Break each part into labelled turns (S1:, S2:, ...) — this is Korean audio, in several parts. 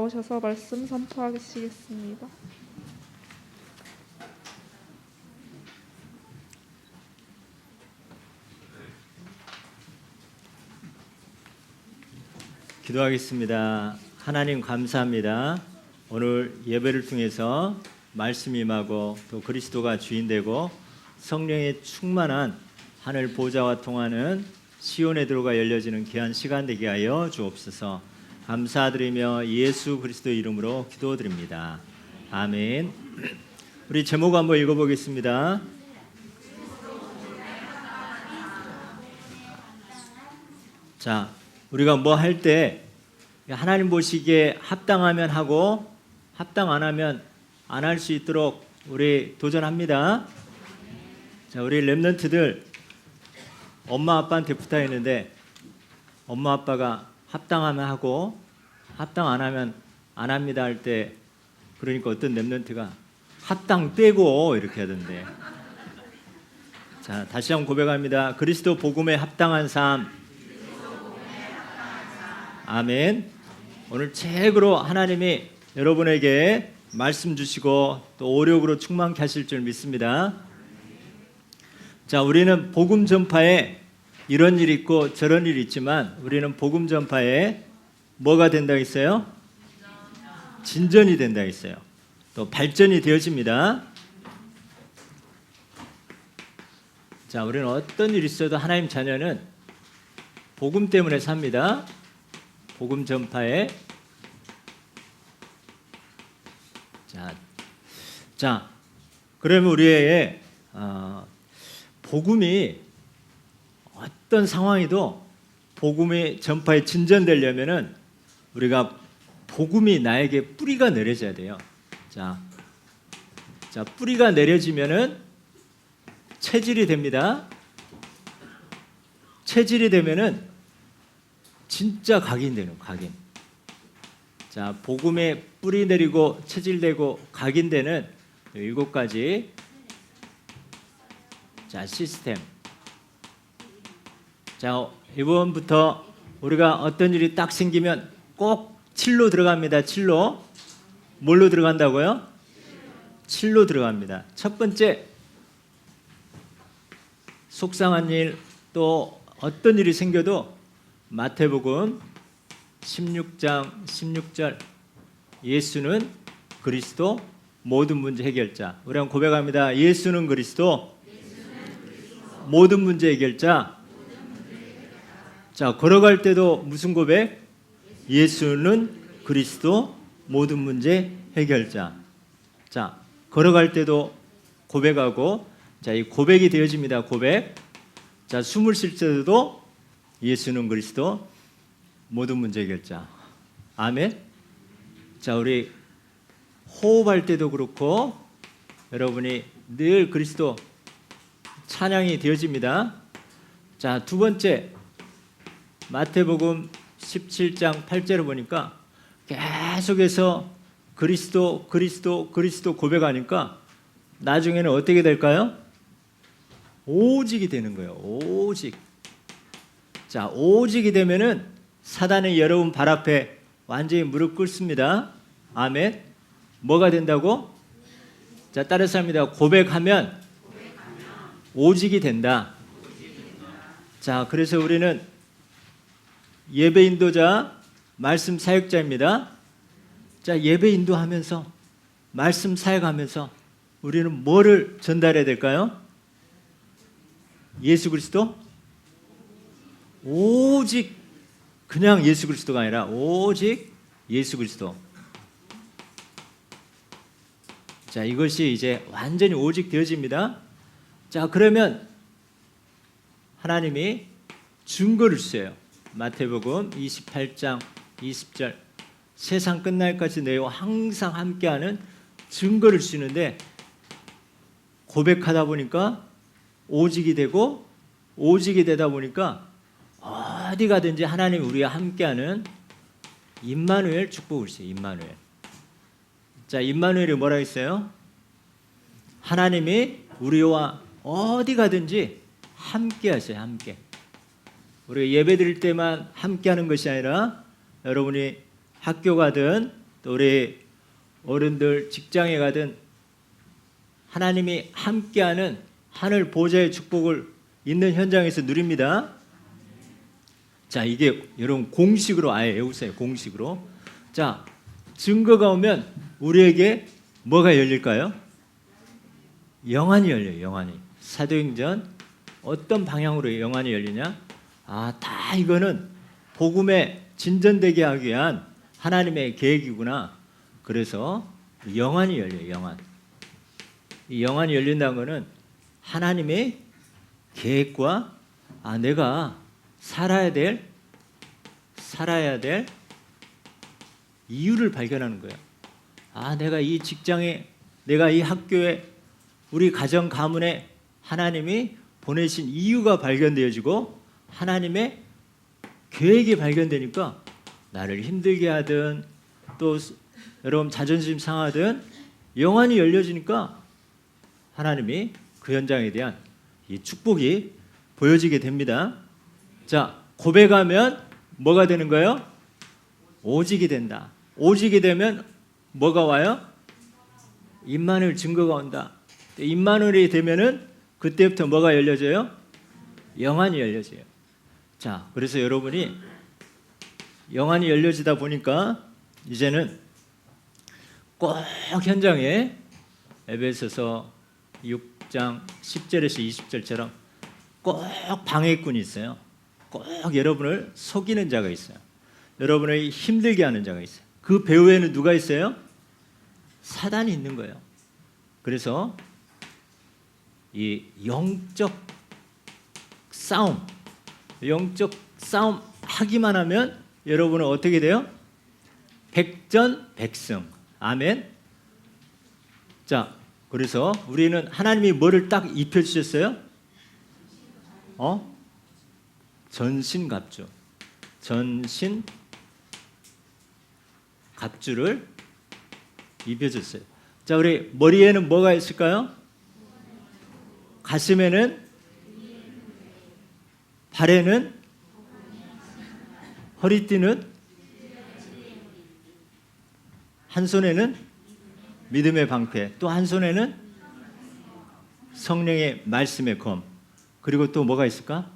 S1: 나오셔서 말씀 선포하시겠습니다.
S2: 기도하겠습니다. 하나님 감사합니다. 오늘 예배를 통해서 말씀이 임하고 또 그리스도가 주인되고 성령의 충만한 하늘 보좌와 통하는 시온의 들어가 열려지는 귀한 시간 되게 하여 주옵소서. 감사드리며 예수 그리스도의 이름으로 기도드립니다. 아멘. 우리 제목 한번 읽어보겠습니다. 자, 우리가 뭐 할 때 하나님 보시기에 합당하면 하고 합당 안 하면 안 할 수 있도록 우리 도전합니다. 자, 우리 렘넌트들 엄마 아빠한테 부탁했는데 엄마 아빠가 합당하면 하고 합당 안 하면 안 합니다 할 때 그러니까 어떤 렘넌트가 합당 빼고 이렇게 하던데. 자, 다시 한번 고백합니다. 그리스도 복음에 합당한 삶. 아멘. 오늘 책으로 하나님이 여러분에게 말씀 주시고 또 오력으로 충만케 하실 줄 믿습니다. 자, 우리는 복음 전파에 이런 일이 있고 저런 일이 있지만 우리는 복음 전파에 뭐가 된다 했어요? 진전이 된다 했어요. 또 발전이 되어집니다. 자, 우리는 어떤 일이 있어도 하나님 자녀는 복음 때문에 삽니다. 복음 전파에. 자, 그러면 우리의 복음이 어떤 상황이도 복음의 전파에 진전되려면은 우리가 복음이 나에게 뿌리가 내려져야 돼요. 자, 뿌리가 내려지면은 체질이 됩니다. 체질이 되면은 진짜 각인되는 각인. 자, 복음에 뿌리 내리고 체질되고 각인되는 7가지 자 시스템. 자, 이번부터 우리가 어떤 일이 딱 생기면 꼭 7로 들어갑니다. 7로. 뭘로 들어간다고요? 7로 들어갑니다. 첫 번째, 속상한 일 또 어떤 일이 생겨도 마태복음 16장 16절 예수는 그리스도 모든 문제 해결자. 우리 한번 고백합니다. 예수는 그리스도 모든 문제 해결자. 자, 걸어갈 때도 무슨 고백? 예수는 그리스도 모든 문제 해결자. 자, 걸어갈 때도 고백하고 자, 이 고백이 되어집니다. 고백. 자, 숨을 쉴 때도 예수는 그리스도 모든 문제 해결자. 아멘. 자, 우리 호흡할 때도 그렇고 여러분이 늘 그리스도 찬양이 되어집니다. 자, 두 번째 마태복음 17장 8절을 보니까 계속해서 그리스도 고백하니까 나중에는 어떻게 될까요? 오직이 되는 거예요. 오직. 자, 오직이 되면은 사단이 여러분 발 앞에 완전히 무릎 꿇습니다. 아멘. 뭐가 된다고? 자, 따라서 합니다. 고백하면 오직이 된다. 자, 그래서 우리는 예배 인도자, 말씀 사역자입니다. 자, 예배 인도하면서 말씀 사역하면서 우리는 뭐를 전달해야 될까요? 예수 그리스도? 오직 그냥 예수 그리스도가 아니라 오직 예수 그리스도. 자, 이것이 이제 완전히 오직 되어집니다. 자, 그러면 하나님이 증거를 주세요. 마태복음 28장 20절 세상 끝날까지 너희와 항상 함께하는 증거를 주시는데 고백하다 보니까 오직이 되고 오직이 되다 보니까 어디 가든지 하나님이 우리와 함께하는 임마누엘 축복을 주세요. 임마누엘. 자, 임마누엘이 뭐라 했어요? 하나님이 우리와 어디 가든지 함께 하세요. 함께. 우리가 예배 드릴 때만 함께 하는 것이 아니라 여러분이 학교 가든 또 우리 어른들 직장에 가든 하나님이 함께하는 하늘 보좌의 축복을 있는 현장에서 누립니다. 자, 이게 여러분 공식으로 아예 외우세요. 공식으로. 자, 증거가 오면 우리에게 뭐가 열릴까요? 영안이 열려요. 영안이. 사도행전 어떤 방향으로 영안이 열리냐? 다 이거는 복음에 진전되게 하기 위한 하나님의 계획이구나. 그래서 영안이 열려요. 영안. 이 영안이 열린다는 것은 하나님의 계획과 내가 살아야 될 이유를 발견하는 거예요. 내가 이 직장에, 내가 이 학교에, 우리 가정 가문에 하나님이 보내신 이유가 발견되어지고 하나님의 계획이 발견되니까 나를 힘들게 하든 또 여러분 자존심 상하든 영안이 열려지니까 하나님이 그 현장에 대한 이 축복이 보여지게 됩니다. 자, 고백하면 뭐가 되는 거예요? 오직이 된다. 오직이 되면 뭐가 와요? 임마누엘 증거가 온다. 임마누엘이 되면은 그때부터 뭐가 열려져요? 영안이 열려져요. 자, 그래서 여러분이 영안이 열려지다 보니까 이제는 꼭 현장에 에베소서 6장 10절에서 20절처럼 꼭 방해꾼이 있어요. 꼭 여러분을 속이는 자가 있어요. 여러분을 힘들게 하는 자가 있어요. 그 배후에는 누가 있어요? 사단이 있는 거예요. 그래서 이 영적 싸움 하기만 하면 여러분은 어떻게 돼요? 백전백승. 아멘. 자, 그래서 우리는 하나님이 뭐를 딱 입혀주셨어요? 전신갑주. 전신갑주를 입혀줬어요. 자, 우리 머리에는 뭐가 있을까요? 가슴에는, 발에는, 허리띠는, 한 손에는 믿음의 방패, 또 한 손에는 성령의 말씀의 검. 그리고 또 뭐가 있을까?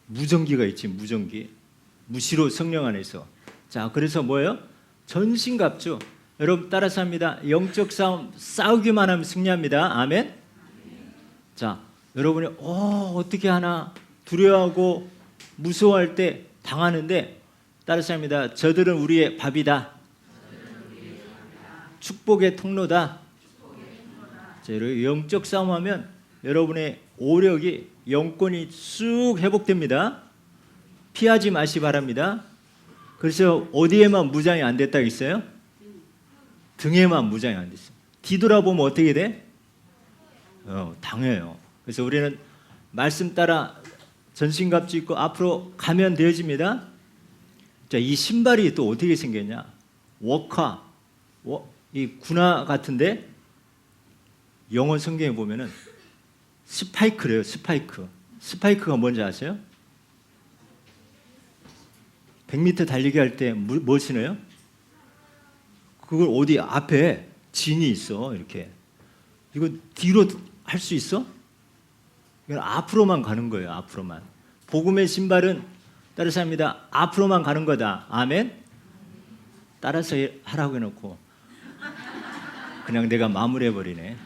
S2: 무전기가 있지. 무전기. 무시로 성령 안에서. 자, 그래서 뭐예요? 전신갑주. 여러분 따라서 합니다. 영적 싸움 싸우기만 하면 승리합니다. 아멘. 자, 여러분이 어떻게 하나 두려워하고 무서워할 때 당하는데 따라서 합니다. 저들은 우리의 밥이다. 축복의 통로다. 자, 영적 싸움하면 여러분의 오력이, 영권이 쑥 회복됩니다. 피하지 마시 바랍니다. 그래서 어디에만 무장이 안 됐다 있어요? 등에만 무장이 안 됐어요. 뒤돌아보면 어떻게 돼? 당해요. 그래서 우리는 말씀 따라 전신갑주 입고 앞으로 가면 되어집니다. 자, 이 신발이 또 어떻게 생겼냐? 이 군화 같은데 영어 성경에 보면은 스파이크래요. 스파이크가 뭔지 아세요? 100m 달리기 할 때 뭐 신어요? 그걸 어디 앞에 진이 있어. 이렇게. 이거 뒤로 할 수 있어? 이건 앞으로만 가는 거예요. 앞으로만. 복음의 신발은 따라서 합니다. 앞으로만 가는 거다. 아멘. 따라서 하라고 해놓고 그냥 내가 마무리해버리네.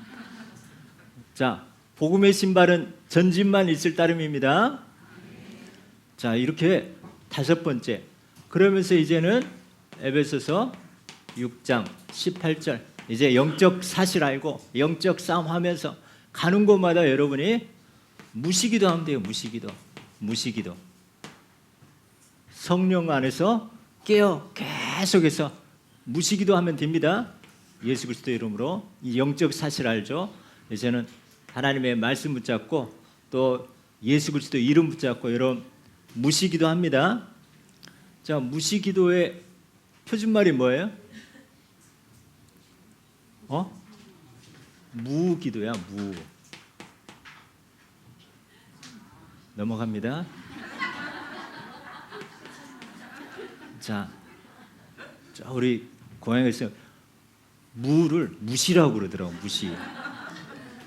S2: 자, 복음의 신발은 전진만 있을 따름입니다. 자, 이렇게 다섯 번째. 그러면서 이제는 에베소서 6장 18절 이제 영적 사실 알고 영적 싸움 하면서 가는 곳마다 여러분이 무시기도 하면 돼요. 무시기도. 성령 안에서 깨어 계속해서 무시기도 하면 됩니다. 예수 그리스도 이름으로 이 영적 사실 알죠? 이제는 하나님의 말씀 붙잡고 또 예수 그리스도 이름 붙잡고 여러분 무시기도 합니다. 자, 무시기도의 표준말이 뭐예요? 무기도야. 넘어갑니다. 자, 우리 고향에서 무를 무시라고 그러더라고. 무시.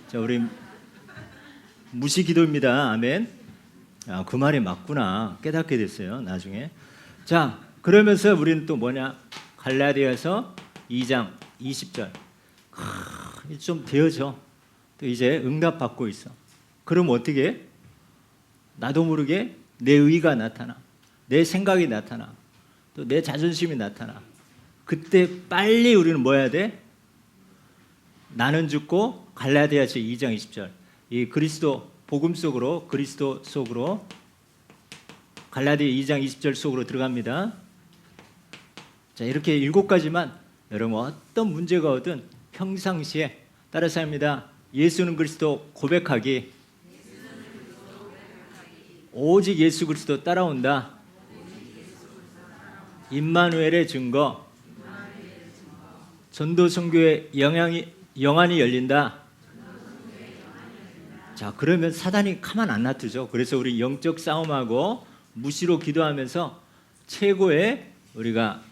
S2: 자, 우리 무시 기도입니다. 아멘. 아, 그 말이 맞구나. 깨닫게 됐어요. 나중에. 자, 그러면서 우리는 또 뭐냐? 갈라디아서 2장 20절. 좀 되어져. 또 이제 응답 받고 있어. 그럼 어떻게 해? 나도 모르게 내 의가 나타나. 내 생각이 나타나. 또 내 자존심이 나타나. 그때 빨리 우리는 뭐 해야 돼? 나는 죽고 갈라디아서 2장 20절. 이 그리스도 복음 속으로, 그리스도 속으로, 갈라디아 2장 20절 속으로 들어갑니다. 자, 이렇게 7가지만 여러분 어떤 문제가 오든 평상시에 따라서 합니다. 예수는 그리스도 고백하기. 오직 예수 그리스도 따라온다. 임마누엘의 증거. 전도 선교의 영안이 열린다. 자, 그러면 사단이 가만 안 놔두죠. 그래서 우리 영적 싸움하고 무시로 기도하면서 최고의 우리가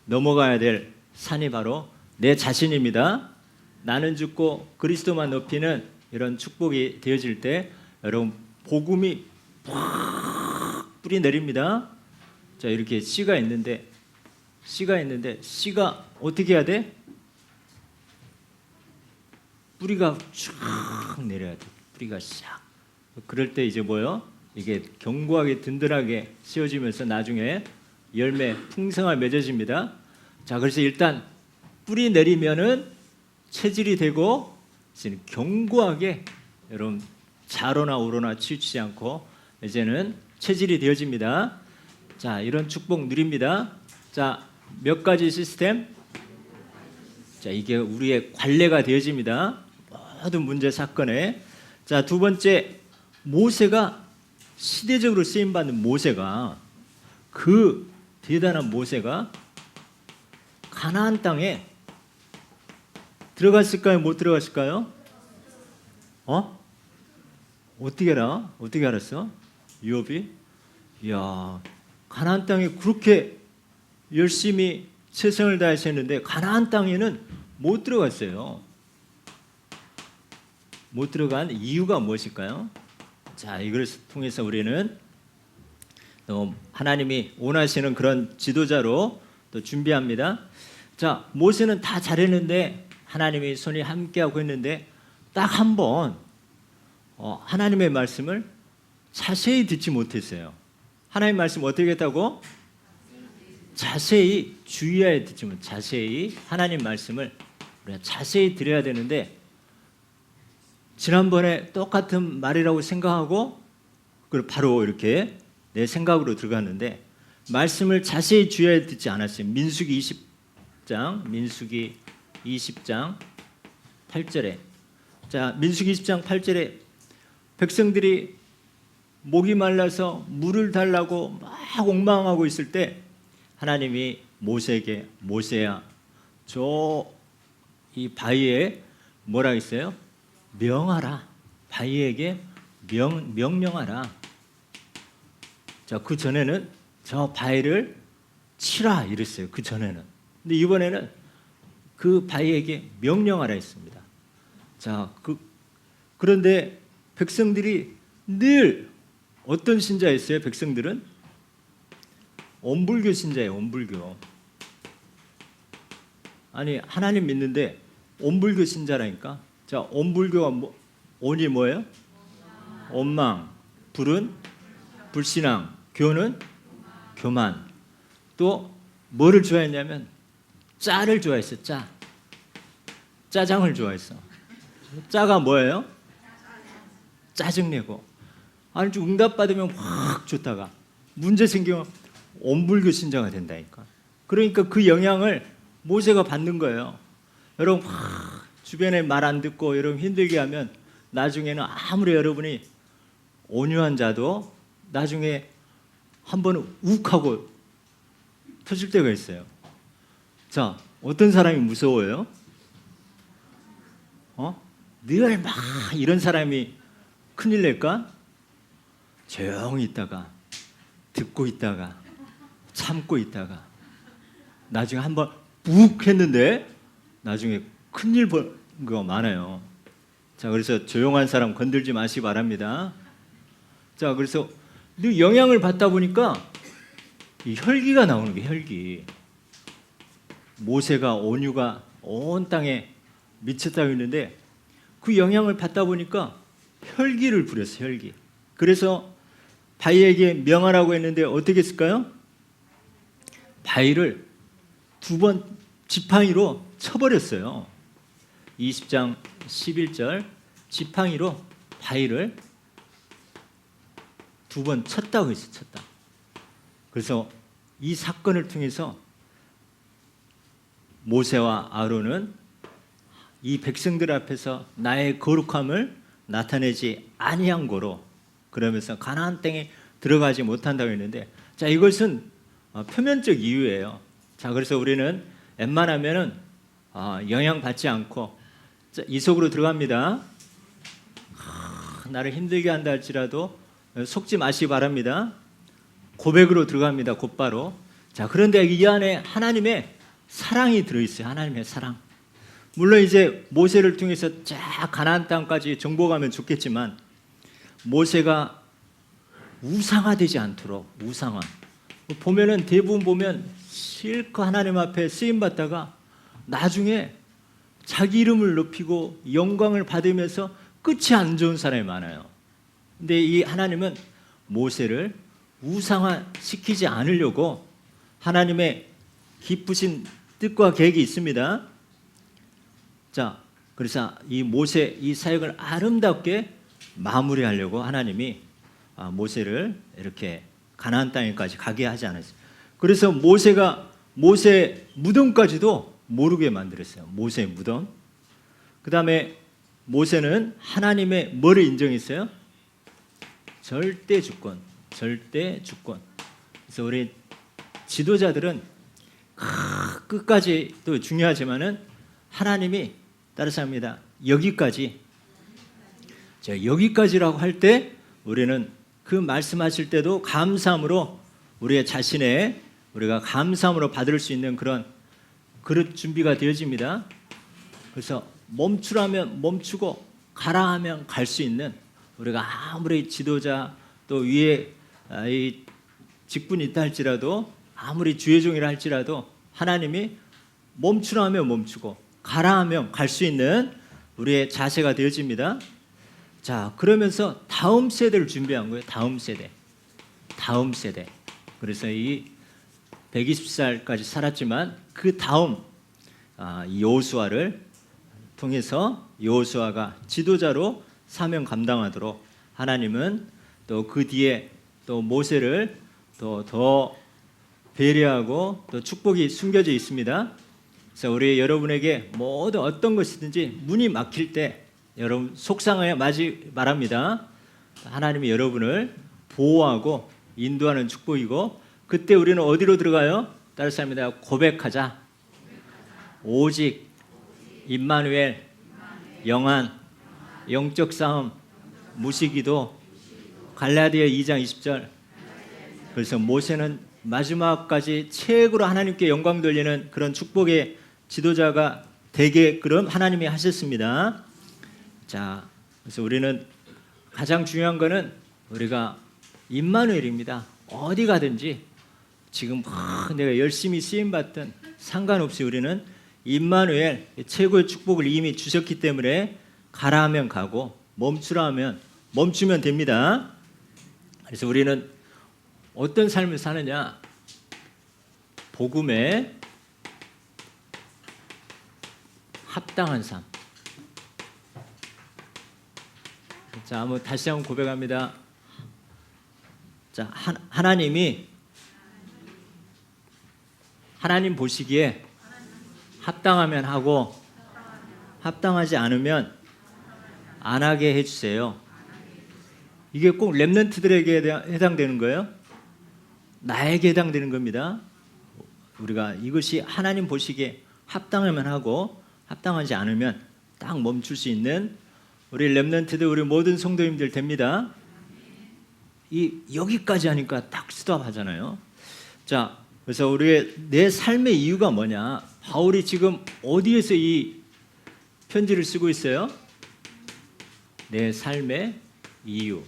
S2: 넘어가야 될 산이 바로 내 자신입니다. 나는 죽고 그리스도만 높이는 이런 축복이 되어질 때 여러분 복음이 팍 뿌리 내립니다. 자, 이렇게 씨가 있는데 씨가 어떻게 해야 돼? 뿌리가 쫙 내려야 돼. 뿌리가 싹. 그럴 때 이제 뭐요? 이게 견고하게 든든하게 씌워지면서 나중에 열매 풍성하게 맺어집니다. 자, 그래서 일단 뿌리 내리면은 체질이 되고 이제는 견고하게 여러분 좌로나 우로나 치우치지 않고 이제는 체질이 되어집니다. 자, 이런 축복 누립니다. 자, 몇 가지 시스템. 자, 이게 우리의 관례가 되어집니다. 모든 문제 사건에. 자, 두 번째, 모세가 시대적으로 쓰임 받는 모세가, 그 대단한 모세가 가나안 땅에 들어갔을까요? 못 들어갔을까요? 어떻게 알아? 어떻게 알았어? 유업이? 이야, 가나안 땅에 그렇게 열심히 최선을 다해서 했는데 가나안 땅에는 못 들어갔어요. 못 들어간 이유가 무엇일까요? 자, 이걸 통해서 우리는 하나님이 원하시는 그런 지도자로 또 준비합니다. 자, 모세는 다 잘했는데 하나님이 손이 함께하고 했는데 딱 한 번 하나님의 말씀을 자세히 듣지 못했어요. 하나님의 말씀 어떻게 했다고? 자세히 주의하여 듣지 못. 자세히 하나님 말씀을 우리가 자세히 들어야 되는데 지난번에 똑같은 말이라고 생각하고 그걸 바로 이렇게 내 생각으로 들어갔는데 말씀을 자세히 주의하여 듣지 않았어요. 민수기 20장 8절에 자, 민수기 20장 8절에 백성들이 목이 말라서 물을 달라고 막 옥망하고 있을 때 하나님이 모세에게 모세야 저 이 바위에 뭐라 했어요? 명하라. 바위에게 명령하라. 자, 그 전에는 저 바위를 치라 이랬어요. 그 전에는. 근데 이번에는 그 바위에게 명령하라 했습니다. 자, 그런데 백성들이 늘 어떤 신자였어요? 백성들은 온불교 신자예요. 온불교. 아니, 하나님 믿는데 온불교 신자라니까. 자, 온불교가 온이 뭐예요? 원망. 불은 불신앙. 교는 교만. 또 뭐를 좋아했냐면 짜를 좋아했어. 짜장을 좋아했어. 짜가 뭐예요? 짜증내고. 아니, 좀 응답받으면 확 좋다가 문제 생기면 온불교 신자가 된다니까. 그러니까 그 영향을 모세가 받는 거예요. 여러분 주변에 말 안 듣고 여러분 힘들게 하면 나중에는 아무리 여러분이 온유한 자도 나중에 한 번은 욱하고 터질 때가 있어요. 자, 어떤 사람이 무서워요? 늘 막 이런 사람이 큰일 낼까? 조용히 있다가 듣고 있다가 참고 있다가 나중에 한번 묵 했는데 나중에 큰일 본 거 많아요. 자, 그래서 조용한 사람 건들지 마시기 바랍니다. 자, 그래서 영향을 받다 보니까 이 혈기가 나오는 게 혈기. 모세가 온유가 온 땅에 미쳤다고 했는데 그 영향을 받다 보니까 혈기를 부렸어요. 혈기. 그래서 바위에게 명하라고 했는데 어떻게 했을까요? 바위를 2번 지팡이로 쳐버렸어요. 20장 11절 지팡이로 바위를 2번 쳤다고 했어요. 쳤다. 그래서 이 사건을 통해서 모세와 아론은 이 백성들 앞에서 나의 거룩함을 나타내지 아니한 거로 그러면서 가나안 땅에 들어가지 못한다고 했는데, 자, 이것은 표면적 이유예요. 자, 그래서 우리는 웬만하면은 영향받지 않고 이 속으로 들어갑니다. 나를 힘들게 한다 할지라도 속지 마시기 바랍니다. 고백으로 들어갑니다. 곧바로. 자, 그런데 이 안에 하나님의 사랑이 들어있어요. 하나님의 사랑. 물론 이제 모세를 통해서 쫙 가나안 땅까지 정복하면 좋겠지만 모세가 우상화되지 않도록 우상화. 보면은 대부분 보면 실컷 하나님 앞에 쓰임 받다가 나중에 자기 이름을 높이고 영광을 받으면서 끝이 안 좋은 사람이 많아요. 근데 이 하나님은 모세를 우상화시키지 않으려고 하나님의 기쁘신 뜻과 계획이 있습니다. 자, 그래서 이 모세 이 사역을 아름답게 마무리하려고 하나님이 모세를 이렇게 가나안 땅에까지 가게 하지 않았어요. 그래서 모세 무덤까지도 모르게 만들었어요. 모세의 무덤. 그 다음에 모세는 하나님의 뭐를 인정했어요? 절대 주권. 절대 주권. 그래서 우리 지도자들은 끝까지 또 중요하지만은 하나님이 따라서 합니다. 여기까지. 자, 여기까지라고 할 때 우리는 그 말씀하실 때도 감사함으로 우리의 자신의 우리가 감사함으로 받을 수 있는 그런 그릇 준비가 되어집니다. 그래서 멈추라면 멈추고 가라 하면 갈 수 있는 우리가 아무리 지도자 또 위에 이 직분이 있다 할지라도 아무리 주의 종이라 할지라도 하나님이 멈추라 하면 멈추고 가라 하면 갈 수 있는 우리의 자세가 되어집니다. 자, 그러면서 다음 세대를 준비한 거예요. 다음 세대. 그래서 이 120살까지 살았지만 그 다음 여호수아를 통해서 여호수아가 지도자로 사명 감당하도록 하나님은 또 그 뒤에 또 모세를 또 더 배려하고 또 축복이 숨겨져 있습니다. 그래서 우리 여러분에게 모든 어떤 것이든지 문이 막힐 때 여러분 속상하여 마지 바랍니다. 하나님이 여러분을 보호하고 인도하는 축복이고 그때 우리는 어디로 들어가요? 따라서 합니다. 고백하자. 오직 임마누엘 영안 영적 싸움 무시기도 갈라디아 2장 20절. 그래서 모세는 마지막까지 최고로 하나님께 영광 돌리는 그런 축복의 지도자가 되게끔 하나님이 하셨습니다. 자, 그래서 우리는 가장 중요한 거는 우리가 임마누엘입니다. 어디 가든지 지금 내가 열심히 쓰임 받든 상관없이 우리는 임마누엘 최고의 축복을 이미 주셨기 때문에 가라 하면 가고 멈추라 하면 멈추면 됩니다. 그래서 우리는 어떤 삶을 사느냐? 복음에 합당한 삶. 자, 한번 다시 한번 고백합니다. 자, 하나님이 하나님 보시기에 합당하면 하고 합당하지 않으면 안 하게 해주세요. 이게 꼭 렘넌트들에게 해당되는 거예요? 나에게 해당되는 겁니다. 우리가 이것이 하나님 보시기에 합당하면 하고 합당하지 않으면 딱 멈출 수 있는 우리 렘넌트들 우리 모든 성도님들 됩니다. 여기까지 하니까 딱 스톱하잖아요. 자, 그래서 우리의 내 삶의 이유가 뭐냐? 바울이 지금 어디에서 이 편지를 쓰고 있어요? 내 삶의 이유.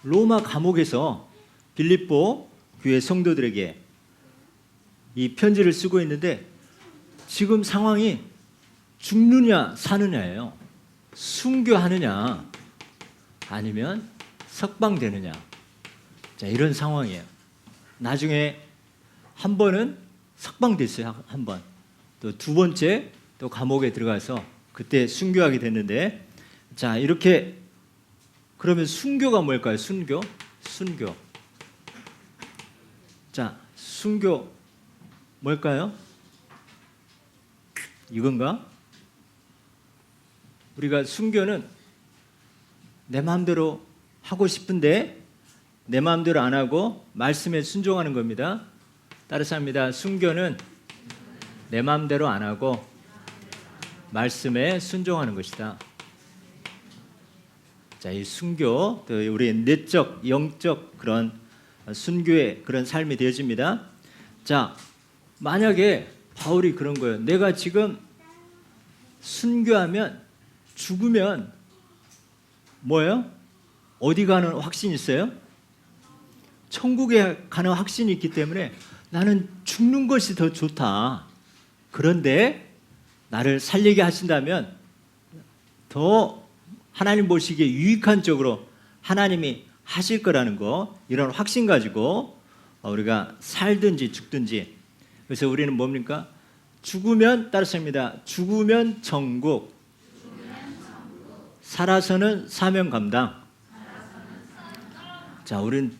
S2: 로마 감옥에서 빌립보 교회 성도들에게 이 편지를 쓰고 있는데 지금 상황이 죽느냐 사느냐예요. 순교하느냐 아니면 석방되느냐. 자, 이런 상황이에요. 나중에 한 번은 석방됐어요. 한 번. 또 두 번째 또 감옥에 들어가서 그때 순교하게 됐는데, 자, 이렇게 그러면 순교가 뭘까요? 순교. 자, 순교 뭘까요? 이건가? 우리가 순교는 내 마음대로 하고 싶은데 내 마음대로 안 하고 말씀에 순종하는 겁니다. 따라서 합니다. 순교는 내 마음대로 안 하고 말씀에 순종하는 것이다. 자, 이 순교, 또 우리 내적, 영적 그런 순교의 그런 삶이 되어집니다. 자, 만약에 바울이 그런 거예요. 내가 지금 순교하면 죽으면 뭐예요? 어디 가는 확신이 있어요? 천국에 가는 확신이 있기 때문에 나는 죽는 것이 더 좋다. 그런데 나를 살리게 하신다면 더 하나님 보시기에 유익한 쪽으로 하나님이 하실 거라는 거, 이런 확신 가지고 우리가 살든지 죽든지. 그래서 우리는 뭡니까? 죽으면, 따라서입니다. 죽으면 천국, 살아서는 사명 감당. 자, 우리는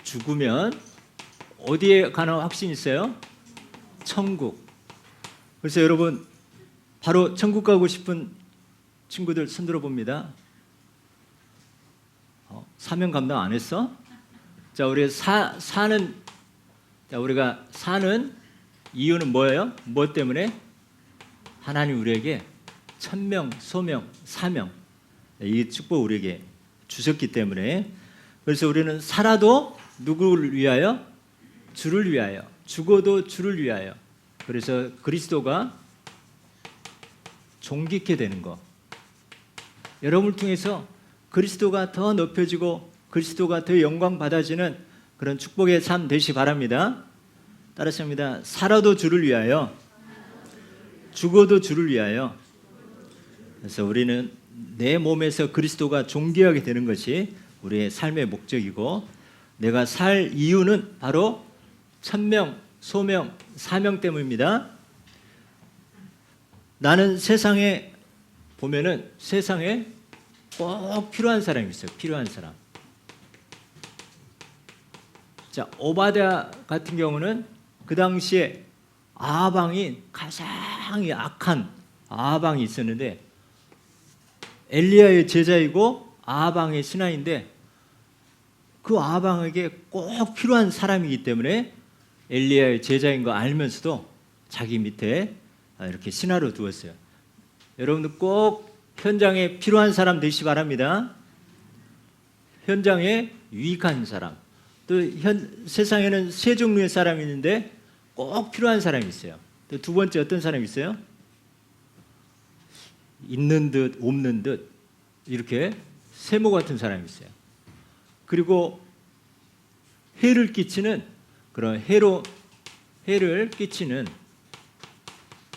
S2: 죽으면 어디에 가는 확신이 있어요? 천국. 그래서 여러분, 바로 천국 가고 싶은 친구들 손들어 봅니다. 사명 감당 안 했어? 자, 우리가 우리가 사는 이유는 뭐예요? 뭐 때문에? 하나님 우리에게 천명, 소명, 사명, 이 축복 우리에게 주셨기 때문에. 그래서 우리는 살아도 누구를 위하여? 주를 위하여. 죽어도 주를 위하여. 그래서 그리스도가 존귀케 되는 것, 여러분을 통해서 그리스도가 더 높여지고 그리스도가 더 영광 받아지는 그런 축복의 삶 되시기 바랍니다. 따라서 합니다. 살아도 주를 위하여, 죽어도 주를 위하여. 그래서 우리는 내 몸에서 그리스도가 존귀하게 되는 것이 우리의 삶의 목적이고, 내가 살 이유는 바로 천명, 소명, 사명 때문입니다. 나는 세상에 보면은 세상에 꼭 필요한 사람이 있어요. 필요한 사람. 자, 오바댜 같은 경우는 그 당시에 아방이 가장 악한 아방이 있었는데, 엘리야의 제자이고 아방의 신하인데 그 아방에게 꼭 필요한 사람이기 때문에 엘리야의 제자인 거 알면서도 자기 밑에 이렇게 신하로 두었어요. 여러분들 꼭 현장에 필요한 사람 되시기 바랍니다. 현장에 유익한 사람. 또 세상에는 세 종류의 사람이 있는데 꼭 필요한 사람이 있어요. 또 두 번째 어떤 사람이 있어요? 있는 듯 없는 듯 이렇게 세모 같은 사람이 있어요. 그리고 해를 끼치는 그런 해를 끼치는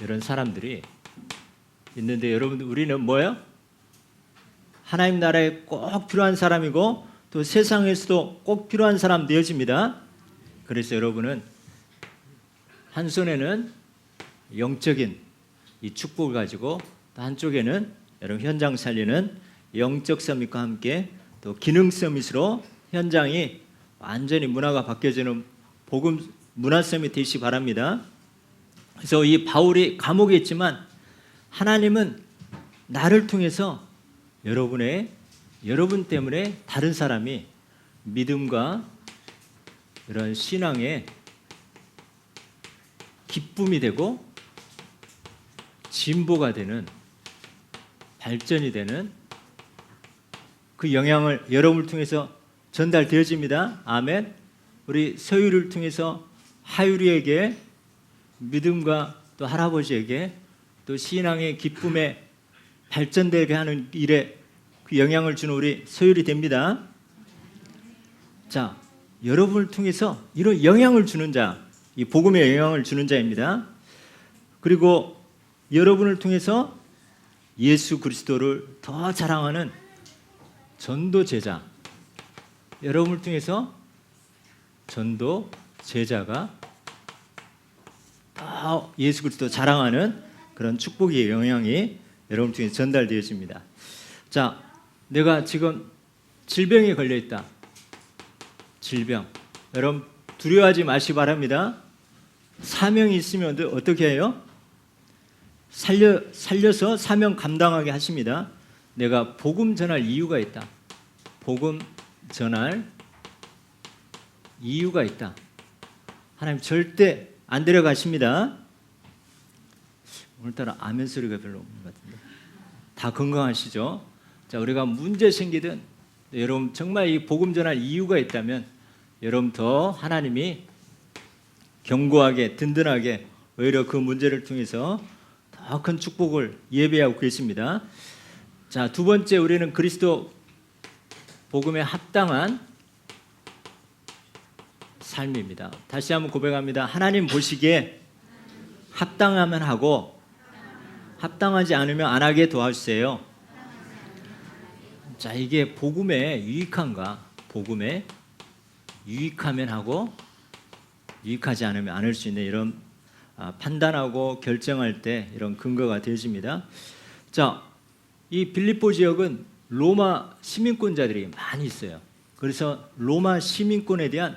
S2: 이런 사람들이 있는데, 여러분들 우리는 뭐예요? 하나님 나라에 꼭 필요한 사람이고 또 세상에서도 꼭 필요한 사람 되어집니다. 그래서 여러분은 한 손에는 영적인 이 축복을 가지고 또 한쪽에는 여러분 현장 살리는 영적 서밋과 함께 또 기능 서밋으로 현장이 완전히 문화가 바뀌어지는 복음 문화 서밋 되시기 바랍니다. 그래서 이 바울이 감옥에 있지만 하나님은 나를 통해서 여러분 때문에 다른 사람이 믿음과 이런 신앙의 기쁨이 되고 진보가 되는, 발전이 되는 그 영향을 여러분을 통해서 전달되어집니다. 아멘. 우리 서유를 통해서 하율이에게 믿음과 또 할아버지에게 또 신앙의 기쁨에 발전되게 하는 일에 그 영향을 주는 우리 소율이 됩니다. 자, 여러분을 통해서 이런 영향을 주는 자, 이 복음에 영향을 주는 자입니다. 그리고 여러분을 통해서 예수 그리스도를 더 자랑하는 전도 제자, 여러분을 통해서 전도 제자가 더 예수 그리스도 자랑하는 그런 축복의 영향이 여러분 통해 전달되어집니다. 자, 내가 지금 질병에 걸려 있다. 질병. 여러분 두려워하지 마시기 바랍니다. 사명이 있으면 어떻게 해요? 살려서 사명 감당하게 하십니다. 내가 복음 전할 이유가 있다. 복음 전할 이유가 있다. 하나님 절대 안 데려가십니다. 오늘따라 아멘 소리가 별로 없는 것 같은데. 다 건강하시죠? 자, 우리가 문제 생기든 여러분 정말 이 복음 전할 이유가 있다면 여러분 더 하나님이 견고하게 든든하게 오히려 그 문제를 통해서 더 큰 축복을 예배하고 계십니다. 자, 두 번째 우리는 그리스도 복음에 합당한 삶입니다. 다시 한번 고백합니다. 하나님 보시기에 합당하면 하고 합당하지 않으면 안 하게 도와주세요. 자, 이게 복음에 유익한가? 복음에 유익하면 하고 유익하지 않으면 안 할 수 있는 이런 판단하고 결정할 때 이런 근거가 되어집니다. 자, 이 빌립보 지역은 로마 시민권자들이 많이 있어요. 그래서 로마 시민권에 대한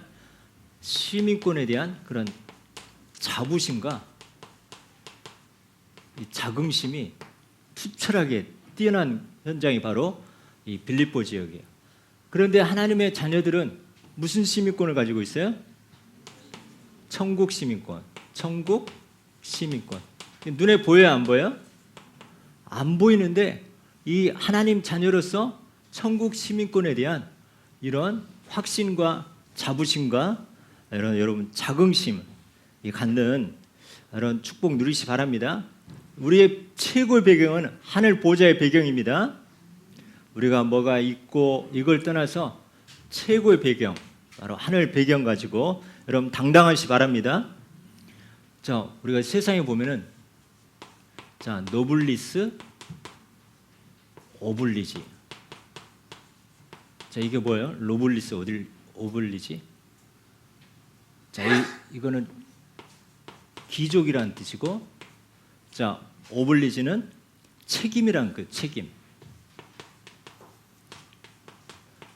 S2: 그런 자부심과 이 자긍심이 투철하게 뛰어난 현장이 바로 이 빌립보 지역이에요. 그런데 하나님의 자녀들은 무슨 시민권을 가지고 있어요? 천국 시민권. 천국 시민권. 눈에 보여요, 안 보여요? 안 보이는데 이 하나님 자녀로서 천국 시민권에 대한 이런 확신과 자부심과 이런 여러분 자긍심 갖는 이런 축복 누리시 바랍니다. 우리의 최고의 배경은 하늘 보좌의 배경입니다. 우리가 뭐가 있고 이걸 떠나서 최고의 배경, 바로 하늘 배경 가지고 여러분 당당하시 바랍니다. 자, 우리가 세상에 보면은 자, 노블리스 오블리지. 자, 이게 뭐예요? 노블리스 오블리지. 자, 이거는 귀족이라는 뜻이고, 자, 오블리지는 책임이란 그 책임.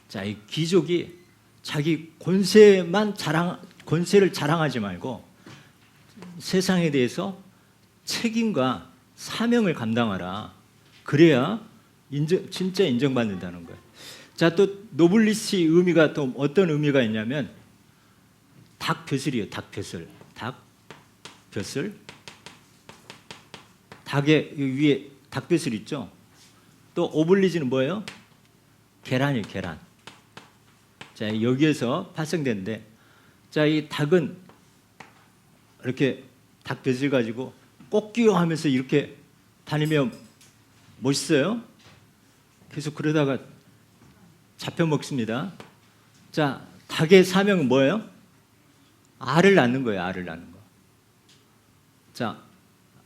S2: 자, 이 귀족이 자기 권세를 자랑하지 말고 세상에 대해서 책임과 사명을 감당하라. 그래야 진짜 인정받는다는 거예요. 자, 또 노블리스의 의미가 또 어떤 의미가 있냐면 닭벼슬이에요. 닭벼슬. 닭벼슬. 닭의 위에 닭벼슬 있죠. 또 오블리지는 뭐예요? 계란이에요. 계란. 자, 여기에서 발생되는데, 자, 이 닭은 이렇게 닭벼슬 가지고 꽃기호하면서 이렇게 다니면 멋있어요. 계속 그러다가 잡혀 먹습니다. 자, 닭의 사명은 뭐예요? 알을 낳는 거예요. 알을 낳는 거. 자,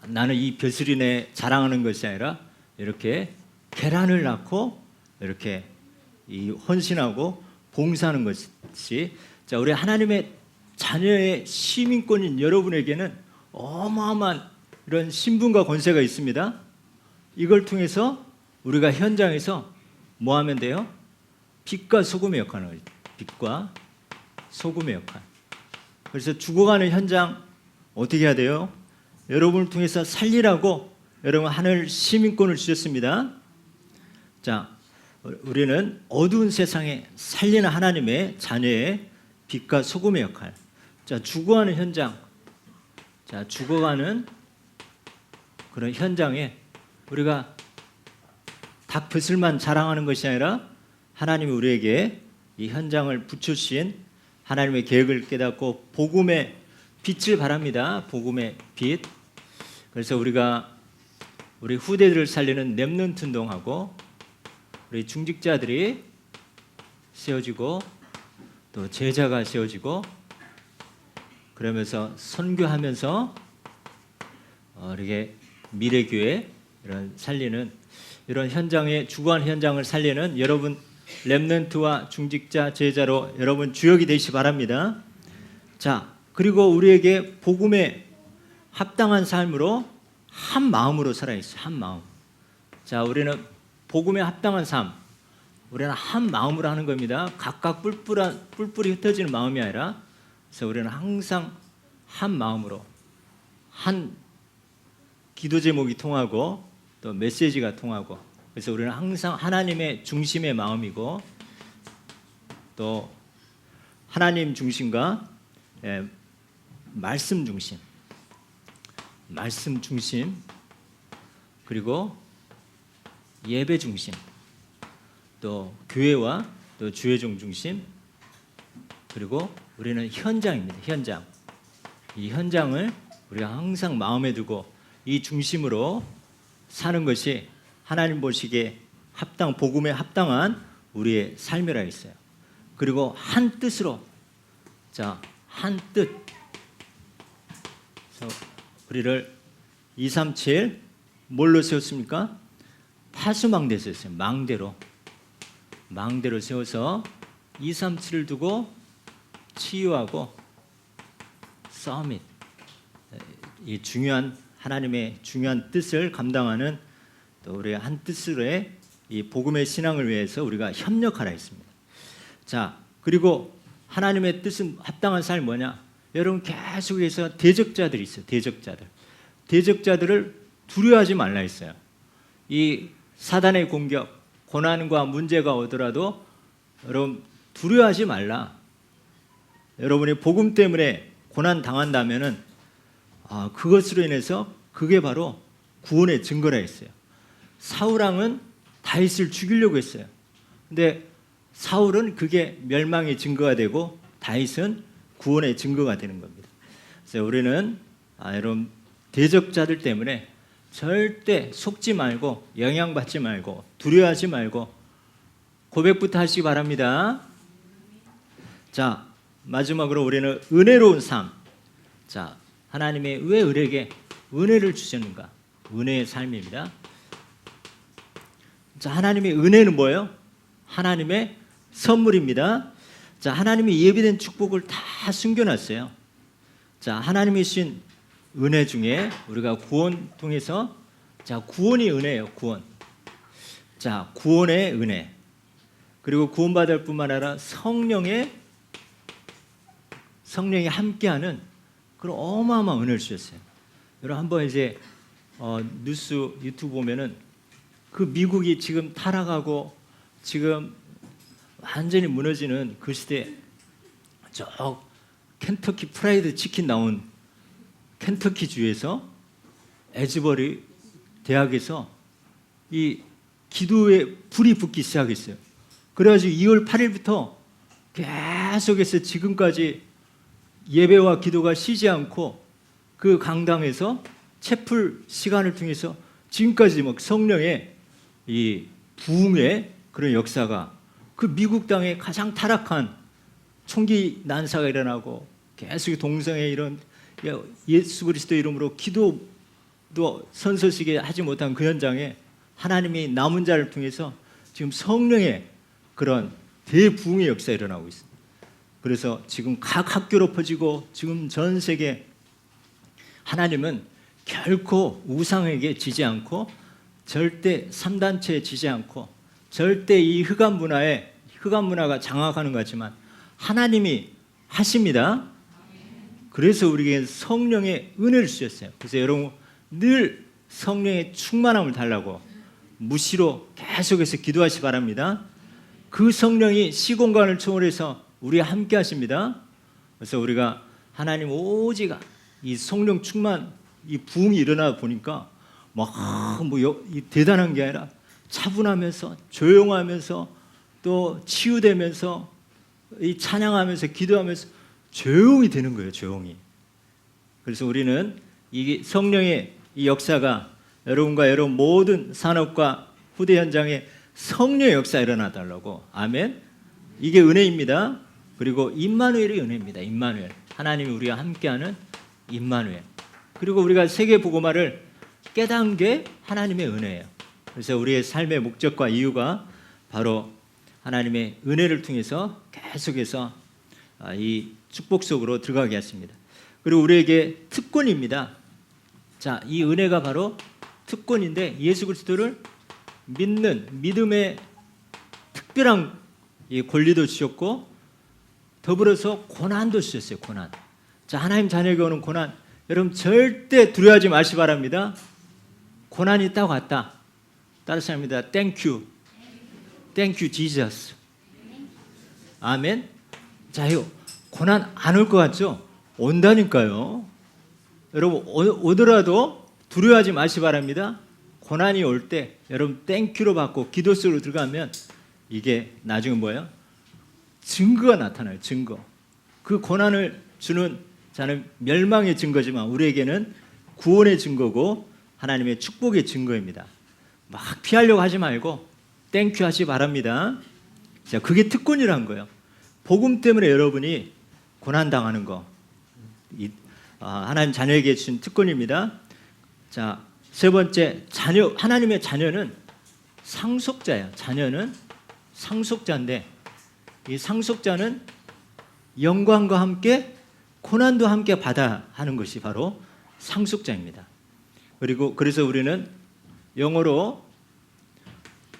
S2: 나는 이 벼슬이네 자랑하는 것이 아니라 이렇게 계란을 낳고 이렇게 이 헌신하고 봉사하는 것이, 자, 우리 하나님의 자녀의 시민권인 여러분에게는 어마어마한 이런 신분과 권세가 있습니다. 이걸 통해서 우리가 현장에서 뭐 하면 돼요? 빛과 소금의 역할을 해요. 빛과 소금의 역할. 그래서 죽어가는 현장 어떻게 해야 돼요? 여러분을 통해서 살리라고 여러분 하늘 시민권을 주셨습니다. 자, 우리는 어두운 세상에 살리는 하나님의 자녀의 빛과 소금의 역할. 자, 죽어가는 현장. 자, 죽어가는 그런 현장에 우리가 닭벼슬만 자랑하는 것이 아니라 하나님이 우리에게 이 현장을 붙여주신 하나님의 계획을 깨닫고 복음의 빛을 바랍니다. 복음의 빛. 그래서 우리가 우리 후대들을 살리는 렘넌트 운동하고 우리 중직자들이 세워지고 또 제자가 세워지고 그러면서 선교하면서 이렇게 미래교회 이런 살리는 이런 현장의 주관 현장을 살리는 여러분 렘넌트와 중직자 제자로 여러분 주역이 되시기 바랍니다. 자, 그리고 우리에게 복음에 합당한 삶으로 한 마음으로 살아있어요. 한 마음. 자, 우리는 복음에 합당한 삶, 우리는 한 마음으로 하는 겁니다. 각각 뿔뿔이 흩어지는 마음이 아니라, 그래서 우리는 항상 한 마음으로 한 기도 제목이 통하고 또 메시지가 통하고, 그래서 우리는 항상 하나님의 중심의 마음이고 또 하나님 중심과 말씀 중심 그리고 예배 중심 또 교회와 또 주회종 중심 그리고 우리는 현장입니다. 현장. 이 현장을 우리가 항상 마음에 두고 이 중심으로 사는 것이 하나님 보시기에 복음에 합당한 우리의 삶이라 했어요. 그리고 한 뜻으로, 자, 한 뜻. 그래서 우리를 237 뭘로 세웠습니까? 파수망대에 세웠어요. 망대로 세워서 237을 두고 치유하고 서밋, 이 중요한 하나님의 중요한 뜻을 감당하는 또 우리의 한 뜻으로의 이 복음의 신앙을 위해서 우리가 협력하라 했습니다. 자, 그리고 하나님의 뜻은 합당한 삶이 뭐냐? 여러분 계속해서 대적자들이 있어요. 대적자들을 두려워하지 말라 했어요. 이 사단의 공격, 고난과 문제가 오더라도 여러분 두려워하지 말라. 여러분이 복음 때문에 고난 당한다면은 그것으로 인해서 그게 바로 구원의 증거라 했어요. 사울왕은 다윗을 죽이려고 했어요. 근데 사울은 그게 멸망의 증거가 되고 다윗은 구원의 증거가 되는 겁니다. 그래서 우리는 여러분 대적자들 때문에 절대 속지 말고 영향받지 말고 두려워하지 말고 고백부터 하시기 바랍니다. 자, 마지막으로 우리는 은혜로운 삶. 자, 하나님이 왜 우리에게 은혜를 주셨는가? 은혜의 삶입니다. 자, 하나님의 은혜는 뭐예요? 하나님의 선물입니다. 자, 하나님이 예비된 축복을 다 숨겨놨어요. 자, 하나님이 주신 은혜 중에 우리가 구원 통해서, 자, 구원이 은혜예요. 구원. 자, 구원의 은혜. 그리고 구원받을 뿐만 아니라 성령이 함께하는 그런 어마어마한 은혜를 주셨어요. 여러분 한번 이제 뉴스 유튜브 보면은 그 미국이 지금 타락하고 지금 완전히 무너지는 그 시대, 저 켄터키 프라이드 치킨 나온 켄터키 주에서 에즈버리 대학에서 이 기도에 불이 붙기 시작했어요. 그래가지고 2월 8일부터 계속해서 지금까지 예배와 기도가 쉬지 않고 그 강당에서 채플 시간을 통해서 지금까지 막 성령의 이 부흥의 그런 역사가, 그 미국 땅에 가장 타락한 총기 난사가 일어나고 계속 동성애 이런 예수 그리스도 이름으로 기도도 선서시게 하지 못한 그 현장에 하나님이 남은 자를 통해서 지금 성령의 그런 대부흥의 역사가 일어나고 있습니다. 그래서 지금 각 학교로 퍼지고 지금 전 세계, 하나님은 결코 우상에게 지지 않고 절대 3단체에 지지 않고 절대 이 흑암 문화가 장악하는 것 같지만 하나님이 하십니다. 그래서 우리에게 성령의 은혜를 주셨어요. 그래서 여러분 늘 성령의 충만함을 달라고 무시로 계속해서 기도하시 바랍니다. 그 성령이 시공간을 초월해서 우리와 함께 하십니다. 그래서 우리가 하나님 오직 이 성령 충만, 이 부흥이 일어나 보니까 대단한 게 아니라 차분하면서 조용하면서 또 치유되면서 이 찬양하면서 기도하면서 조용히 되는 거예요. 조용히. 그래서 우리는 이 성령의 이 역사가 여러분과 여러분 모든 산업과 후대 현장에 성령의 역사 일어나달라고. 아멘. 이게 은혜입니다. 그리고 임마누엘이 은혜입니다. 임마누엘. 하나님이 우리와 함께하는 임마누엘. 그리고 우리가 세계 복음화를 깨닫는 게 하나님의 은혜예요. 그래서 우리의 삶의 목적과 이유가 바로 하나님의 은혜를 통해서 계속해서 이 축복 속으로 들어가게 했습니다. 그리고 우리에게 특권입니다. 자, 이 은혜가 바로 특권인데 예수 그리스도를 믿는 믿음의 특별한 이 권리도 주셨고 더불어서 고난도 주셨어요. 고난. 자, 하나님 자녀에게 오는 고난, 여러분 절대 두려워하지 마시 바랍니다. 고난이 딱 왔다. 따라서 합니다. Thank you. Thank you, Jesus. 아멘. 자, 이거 고난 안 올 것 같죠? 온다니까요. 여러분 오더라도 두려워하지 마시 바랍니다. 고난이 올 때 여러분 땡큐로 받고 기도 속으로 들어가면 이게 나중에 뭐예요? 증거가 나타나요. 증거. 그 고난을 주는 자는 멸망의 증거지만 우리에게는 구원의 증거고 하나님의 축복의 증거입니다. 막 피하려고 하지 말고 땡큐 하시 바랍니다. 자, 그게 특권이란 거예요. 복음 때문에 여러분이 고난당하는 거 하나님 자녀에게 주신 특권입니다. 자, 세 번째, 자녀, 하나님의 자녀는 상속자예요. 자녀는 상속자인데 이 상속자는 영광과 함께 고난도 함께 받아 하는 것이 바로 상속자입니다. 그리고 그래서 우리는 영어로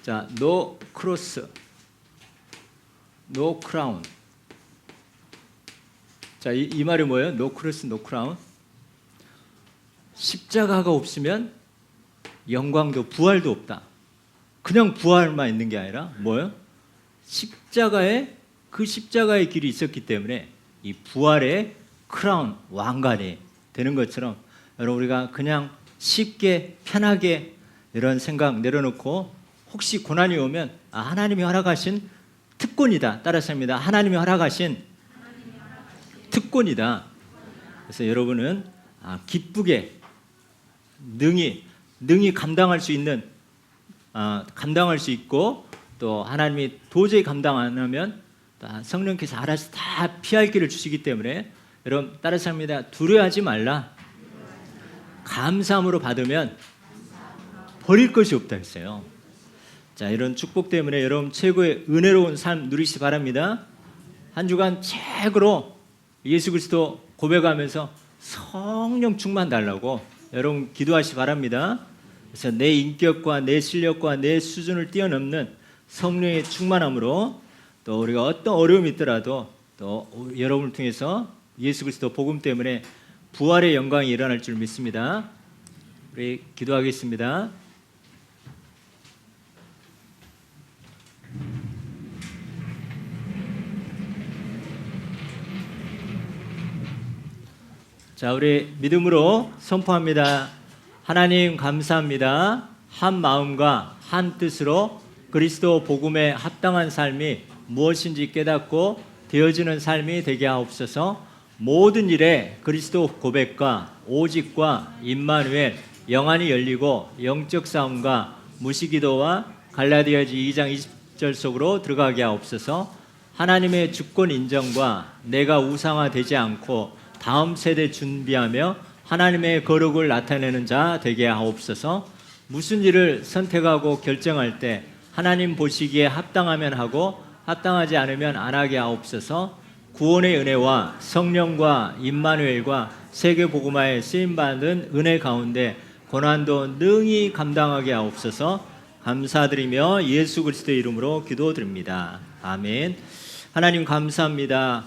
S2: 자, no cross, no crown. 자, 이 말이 뭐예요? no cross, no crown. 십자가가 없으면 영광도 부활도 없다. 그냥 부활만 있는 게 아니라 뭐예요? 그 십자가의 길이 있었기 때문에 이 부활의 크라운, 왕관이 되는 것처럼 여러분 우리가 그냥 쉽게 편하게 이런 생각 내려놓고 혹시 고난이 오면 하나님이 허락하신 특권이다. 따라서 합니다. 하나님이 허락하신 특권이다. 그래서 여러분은 기쁘게 능히 감당할 수 있는 감당할 수 있고 또 하나님이 도저히 감당 안 하면 성령께서 알아서 다 피할 길을 주시기 때문에 여러분 따라서 합니다. 두려워하지 말라. 감사함으로 받으면 버릴 것이 없다 했어요. 자, 이런 축복 때문에 여러분 최고의 은혜로운 삶 누리시기 바랍니다. 한 주간 최고로 예수 그리스도 고백하면서 성령 충만 달라고 여러분 기도하시기 바랍니다. 그래서 내 인격과 내 실력과 내 수준을 뛰어넘는 성령의 충만함으로 또 우리가 어떤 어려움이 있더라도 또 여러분을 통해서 예수 그리스도 복음 때문에 부활의 영광이 일어날 줄 믿습니다. 우리 기도하겠습니다. 자, 우리 믿음으로 선포합니다. 하나님 감사합니다. 한 마음과 한 뜻으로 그리스도 복음에 합당한 삶이 무엇인지 깨닫고 되어지는 삶이 되게 하옵소서. 모든 일에 그리스도 고백과 오직과 임마누엘 영안이 열리고 영적 싸움과 무시기도와 갈라디아지 2장 20절 속으로 들어가게 하옵소서. 하나님의 주권 인정과 내가 우상화되지 않고 다음 세대 준비하며 하나님의 거룩을 나타내는 자 되게 하옵소서. 무슨 일을 선택하고 결정할 때 하나님 보시기에 합당하면 하고 합당하지 않으면 안 하게 하옵소서. 구원의 은혜와 성령과 임마누엘과 세계복음화에 쓰임받은 은혜 가운데 고난도 능히 감당하게 하옵소서. 감사드리며 예수 그리스도의 이름으로 기도드립니다. 아멘. 하나님 감사합니다.